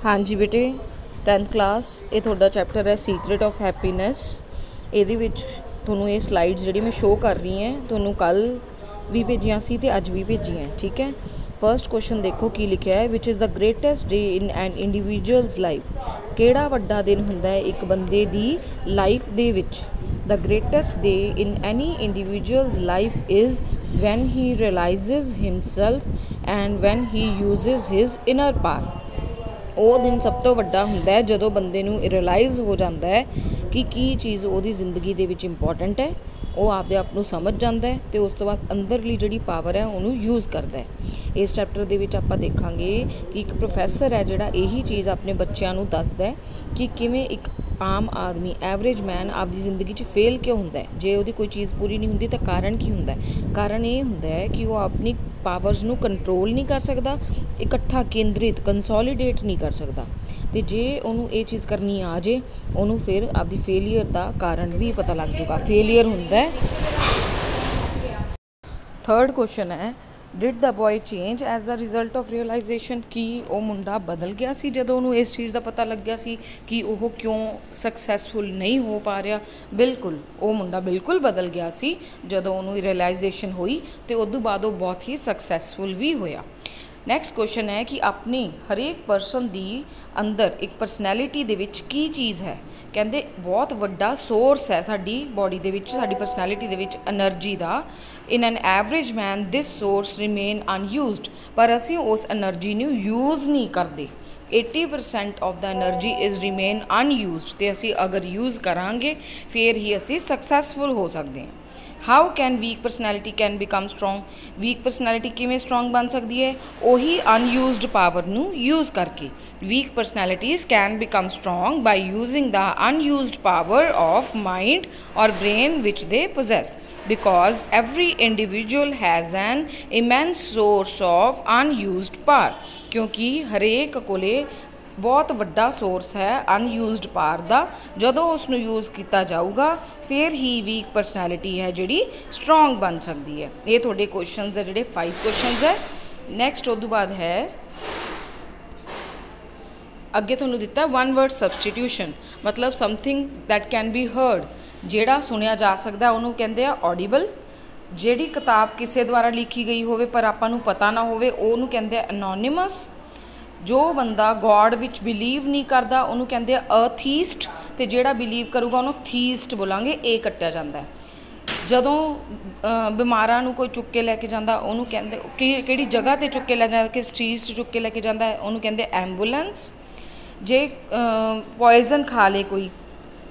हाँ जी बेटे 10th class ये थोड़ा चैप्टर है सीक्रेट ऑफ हैप्पीनैस। ਇਹਦੇ ਵਿੱਚ ਤੁਹਾਨੂੰ ਇਹ ਸਲਾਈਡਸ ਜਿਹੜੀ ਮੈਂ ਸ਼ੋ ਕਰ ਰਹੀ ਹਾਂ ਤੁਹਾਨੂੰ ਕੱਲ ਵੀ ਭੇਜੀਆਂ ਸੀ ਤੇ ਅੱਜ ਵੀ ਭੇਜੀਆਂ ਠੀਕ ਹੈ। फस्ट क्वेश्चन देखो की लिखा है which is the greatest day in an individual's life. किहड़ा वड्डा दिन हुंदा है एक बंदे दी लाइफ दे विच। The greatest day in any individual's life is when he realises himself and when he uses his inner power. ਉਹ ਦਿਨ ਸਭ ਤੋਂ ਵੱਡਾ ਹੁੰਦਾ ਹੈ ਜਦੋਂ ਬੰਦੇ ਨੂੰ ਰਿਅਲਾਈਜ਼ ਹੋ ਜਾਂਦਾ ਹੈ ਕਿ ਕੀ ਚੀਜ਼ ਉਹਦੀ ਜ਼ਿੰਦਗੀ ਦੇ ਵਿੱਚ ਇੰਪੋਰਟੈਂਟ ਹੈ, ਉਹ ਆਪਦੇ ਆਪ ਨੂੰ ਸਮਝ ਜਾਂਦਾ ਹੈ ਤੇ ਉਸ ਤੋਂ ਬਾਅਦ ਅੰਦਰਲੀ ਜਿਹੜੀ ਪਾਵਰ ਹੈ ਉਹਨੂੰ ਯੂਜ਼ ਕਰਦਾ ਹੈ। ਇਸ ਚੈਪਟਰ ਦੇ ਵਿੱਚ ਆਪਾਂ ਦੇਖਾਂਗੇ ਕਿ ਇੱਕ ਪ੍ਰੋਫੈਸਰ ਹੈ ਜਿਹੜਾ ਇਹੀ ਚੀਜ਼ ਆਪਣੇ ਬੱਚਿਆਂ ਨੂੰ ਦੱਸਦਾ ਹੈ ਕਿ ਕਿਵੇਂ ਇੱਕ ਆਮ ਆਦਮੀ ਐਵਰੇਜ ਮੈਨ ਆਪਦੀ ਜ਼ਿੰਦਗੀ 'ਚ ਫੇਲ ਕਿਉਂ ਹੁੰਦਾ ਹੈ। ਜੇ ਉਹਦੀ ਕੋਈ ਚੀਜ਼ ਪੂਰੀ ਨਹੀਂ ਹੁੰਦੀ ਤਾਂ ਕਾਰਨ ਕੀ ਹੁੰਦਾ ਹੈ? ਕਾਰਨ ਇਹ ਹੁੰਦਾ ਹੈ ਕਿ ਉਹ ਆਪਣੀ ਪਾਵਰਸ ਨੂੰ ਕੰਟਰੋਲ ਨਹੀਂ ਕਰ ਸਕਦਾ, ਇਕੱਠਾ ਕੇਂਦਰਿਤ ਕੰਸੋਲੀਡੇਟ ਨਹੀਂ ਕਰ ਸਕਦਾ। ਤੇ ਜੇ ਉਹਨੂੰ ਇਹ ਚੀਜ਼ ਕਰਨੀ ਆ ਜੇ ਉਹਨੂੰ ਫਿਰ ਆਪਦੀ ਫੇਲੀਅਰ ਦਾ ਕਾਰਨ ਵੀ ਪਤਾ ਲੱਗ ਜਾਊਗਾ। ਫੇਲੀਅਰ ਹੁੰਦਾ ਹੈ। थर्ड क्वेश्चन है did the boy change as the result of realisation. कि वो मुंडा बदल गया सी जदों उन्होंने इस चीज़ का पता लग गया सी कि वह क्यों सक्सैसफुल नहीं हो पा रहा। बिल्कुल वो मुंडा बिल्कुल बदल गया सी जदों उन्होंने रियलाइजेशन हुई तो उदों बाद वो बहुत ही सक्सैसफुल भी होया। नैक्सट क्वेश्चन है कि अपनी हरेक परसन दी अंदर एक परसनैलिटी दे विच की चीज़ है। कहते बहुत वड्डा सोर्स है साडी बॉडी दे विच, साडी परसनैलिटी दे विच एनर्जी दा। In an average man this source remain unused. पर असी उस एनर्जी नूं यूज़ नहीं करते। 80% of the energy is remain unused. तो असी अगर यूज़ करांगे फिर ही असी सक्सैसफुल हो सकते हैं। How can weak personality can become strong. Weak personality किमें स्ट्रोंग बन सकती है? वही अनयूज्ड पावर नू यूज़ करके। Weak personalities can become strong by using the unused power of mind और brain which they possess. Because every individual has an immense source of unused power. क्योंकि हरेक कोले बहुत वड्डा सोर्स है अनयूज्ड पावर का। जदों उसनूं यूज़ किया जाऊगा फिर ही वीक परसनैलिटी है जिहड़ी स्ट्रोंग बन सकती है। ये थोड़े क्वेश्चन है जिहड़े 5 क्वेश्चन है। नैक्सट उस बाद है अगे तुहानूं दिता वन वर्ड सबसटीट्यूशन। मतलब something that can be heard. जिहड़ा सुनिया जा सकता उन्होंने कहते हैं ऑडिबल। जिहड़ी किताब किसी द्वारा लिखी गई होवे पर आपां नूं पता ना होवे उहनूं कहते हैं एनोनिमस। जो बंदा गॉड विच बिलीव नहीं करता उन्होंने कहते हैं अथीस्ट। तो जोड़ा बिलीव करूगा उन्होंने थीस्ट बोलांगे। ए कट्टिया जाता है। जदों बीमारां नूं कोई चुक के लैके जाता उन्होंने कहते किहड़ी जगह ते चुक के लै जाता, किस चीज़ से चुक के लैके जाता है उन्होंने कहते एंबूलेंस। जे पॉइजन खा ले कोई,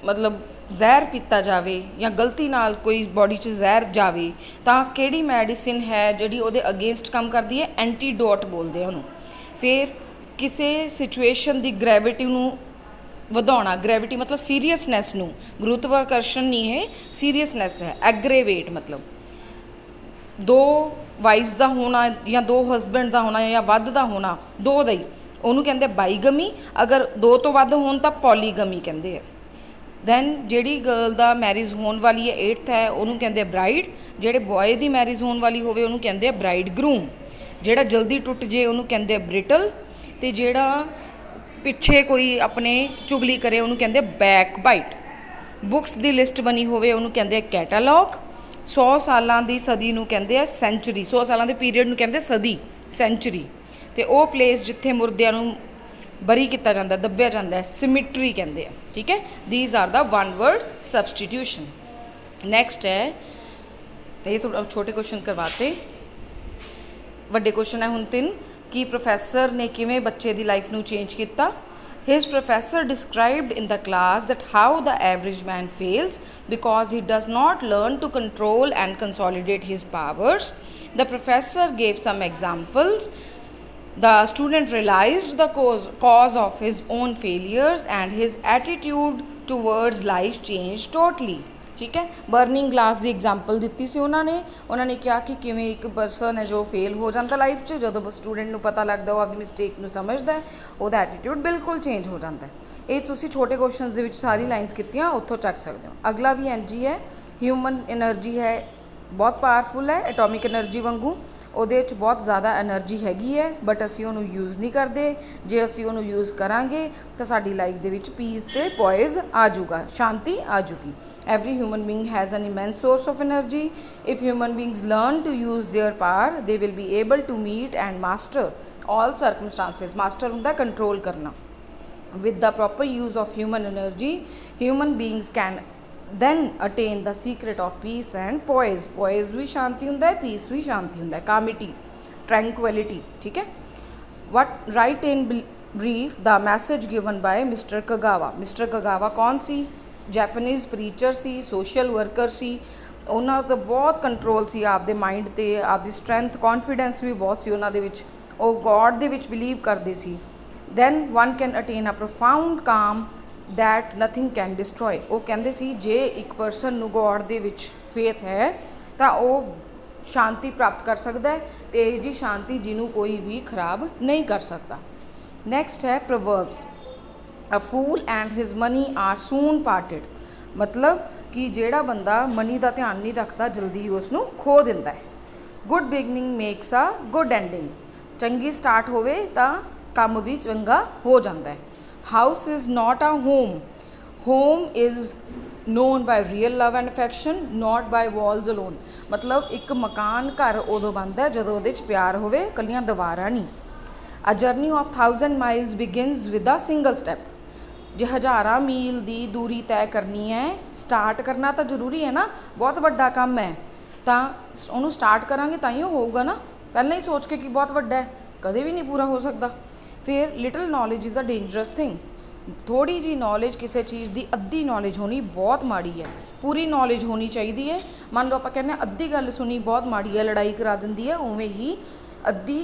मतलब जहर पीता जाए या गलती नाल कोई बॉडी च जहर जाए तो किहड़ी मैडिसिन है जिहड़ी उहदे अगेंस्ट काम करती है? एंटीडोट बोलते हैं उन्होंने। फिर किसी सिचुएशन की ग्रैविटी नूं वधाउणा। ग्रैविटी मतलब सीरीयसनैस नूं, गुरुत्वाकर्षण नहीं है, सीरीयसनैस है। एग्रेवेट मतलब दो वाइफ्स का होना या दो हसबैंड का होना या वध का होना, दो का ही उन्होंने कहते बाईगमी। अगर दो तो वध होण तां पॉलीगमी कहते हैं। दैन जिहड़ी गर्ल दा मैरिज होने वाली है 8th है उन्होंने कहते ब्राइड। जिहड़े बॉय की मैरिज होने वाली होवे उन्होंने कहते ब्राइड ग्रूम। जिहड़ा जल्दी टुट जे उन्होंने कहते ब्रिटल। तो जिहड़ा पिछे कोई अपने चुगली करे उन्होंने कहते बैक बाइट। बुक्स की लिस्ट बनी होवे उन्होंने कहते कैटालॉग। 100 साल की सदी नूं कहते सेंचुरी। 100 साल के पीरीयड नूं कहते सदी, सेंचुरी। तो वह प्लेस जिथे मुर्दियां नूं बरी किया जाता, दब्बिया जाता है, सिमिट्री कहते हैं। ठीक है। These are the one word substitution. Next है ये थोड़ा छोटे क्वेश्चन करवाते, वड्डे क्वेश्चन है हुण 3 कि प्रोफैसर ने किवें बच्चे की लाइफ नूं चेंज किया। His professor described in the class that how the average man fails because he does not learn to control and consolidate his powers. The professor gave some examples. The student realized the cause of his own failures and his attitude towards life changed totally। ठीक है। Burning glass की example दी सी उन्होंने कहा कि किवें एक person है जो फेल हो जाता लाइफ च, जो स्टूडेंट को पता लगता वो अपनी मिसटेक को समझता है वह एटीट्यूड बिल्कुल चेंज हो जाता है। ये तुसी छोटे क्वेश्चन के सारी लाइन्स कीतियां उत्थों चक सकते हो। अगला भी एनर्जी है। ह्यूमन एनर्जी है बहुत पावरफुल है एटॉमिक एनर्जी वांगू। ਉਹਦੇ 'ਚ ਬਹੁਤ ਜ਼ਿਆਦਾ એનર્ਜੀ ਹੈਗੀ ਹੈ ਬਟ ਅਸੀਂ ਉਹਨੂੰ ਯੂਜ਼ ਨਹੀਂ ਕਰਦੇ। ਜੇ ਅਸੀਂ ਉਹਨੂੰ ਯੂਜ਼ ਕਰਾਂਗੇ ਤਾਂ ਸਾਡੀ ਲਾਈਫ ਦੇ ਵਿੱਚ ਪੀਸ ਤੇ ਪੋਇਜ਼ ਆ ਜਾਊਗਾ, ਸ਼ਾਂਤੀ ਆ ਜਾਊਗੀ। Every human being has an immense source of energy. If human beings learn to use their power they will be able to meet and master all circumstances। Master ਹੁੰਦਾ ਕੰਟਰੋਲ ਕਰਨਾ। with the proper use of human energy, human beings can then attain the secret of peace and poise। poise भी शांति हुंदा है, peace भी शांति हुंदा है, calmity, tranquility। ठीक है। what right in brief the message given by Mr. Kagawa। Mr. Kagawa कौन सी? Japanese preacher सी, social worker सी। ਉਹਨਾਂ ਦਾ ਬਹੁਤ ਕੰਟਰੋਲ ਸੀ ਆਪਦੇ ਮਾइंड ਤੇ, ਆਪਦੀ ਸਟਰੈਂਥ, ਕੌਨਫੀਡੈਂਸ ਵੀ ਬਹੁਤ ਸੀ ਉਹਨਾਂ ਦੇ ਵਿੱਚ। ਉਹ ਗॉड ਦੇ ਵਿੱਚ ਬਿਲੀਵ ਕਰਦੇ ਸੀ। then one can attain a profound calm that nothing can destroy। ਉਹ ਕਹਿੰਦੇ ਸੀ ਜੇ ਇੱਕ ਪਰਸਨ ਨੂੰ ਗॉड ਦੇ ਵਿੱਚ ਫੇਥ ਹੈ ਤਾਂ ਉਹ ਸ਼ਾਂਤੀ ਪ੍ਰਾਪਤ ਕਰ ਸਕਦਾ ਹੈ ਤੇ ਇਹ ਜੀ ਸ਼ਾਂਤੀ ਜਿਹਨੂੰ ਕੋਈ ਵੀ ਖਰਾਬ ਨਹੀਂ ਕਰ ਸਕਦਾ। ਨੈਕਸਟ ਹੈ ਪ੍ਰੋਵਰਬਸ। a fool and his money are soon parted। मतलब कि ਜਿਹੜਾ ਬੰਦਾ ਮਨੀ ਦਾ ਧਿਆਨ ਨਹੀਂ ਰੱਖਦਾ ਜਲਦੀ ਹੀ ਉਸ ਨੂੰ ਖੋ ਦਿੰਦਾ ਹੈ। Good beginning makes a good ending. ਚੰਗੀ ਸਟਾਰਟ ਹੋਵੇ ਤਾਂ ਕੰਮ ਵੀ ਚੰਗਾ ਹੋ ਜਾਂਦਾ ਹੈ। House is not a home. Home is known by real love and affection, not by walls alone। मतलब एक मकान घर उदों बनता है जदों उहदे च प्यार होवे, कल्लियां दीवारां नहीं। A journey of 1000 miles begins with a single step। जे हज़ारां मील की दूरी तय करनी है, स्टार्ट करना तो जरूरी है ना, बहुत वड्डा काम है तो उन्होंने स्टार्ट करांगे तां होगा ना। पहले ही सोच के कि बहुत वड्डा है, कदे भी नहीं पूरा हो सकता। फिर little knowledge is a dangerous thing. थोड़ी जी नॉलेज किसी चीज़ की अद्धी नॉलेज होनी बहुत माड़ी है, पूरी नॉलेज होनी चाहिए है। मान लो आप कहने अद्धी गल सुनी बहुत माड़ी है, लड़ाई करा देंदी है, उवें ही अद्धी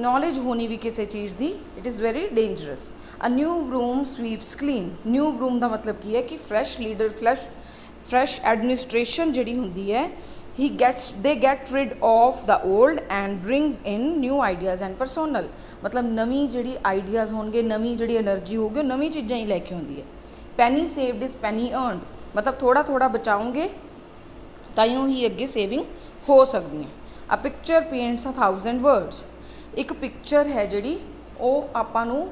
नॉलेज होनी भी किसी चीज़ की it is very dangerous. A new broom sweeps clean. New broom का मतलब की है कि फ्रैश लीडर, फ्रैश एडमिनिस्ट्रेशन जिहड़ी हुंदी है, they get rid of the old and brings in new ideas and personal। मतलब नवी जिहड़ी आइडियाज़ होंगे, नवी जिहड़ी एनर्जी होगी, नवी चीज़ां ही लैके आउंदी है। पैनी सेव्ड इज़ पैनी अर्नड। मतलब थोड़ा थोड़ा बचाओगे ताइयों ही अगे सेविंग हो सकती है। A picture paints 1000 words. एक पिक्चर है जिहड़ी वो आपां नूं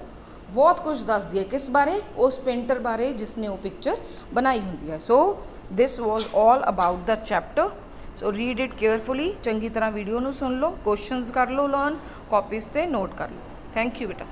बहुत कुछ दसदी है, किस बारे? उस पेंटर बारे जिसने वो पिक्चर बनाई होंदी है। So this was all about the chapter. So read it carefully, चंगी तरह वीडियो नूं सुन लो, क्वेश्चंस कर लो लर्न, कॉपीज़ ते नोट कर लो। थैंक यू बेटा।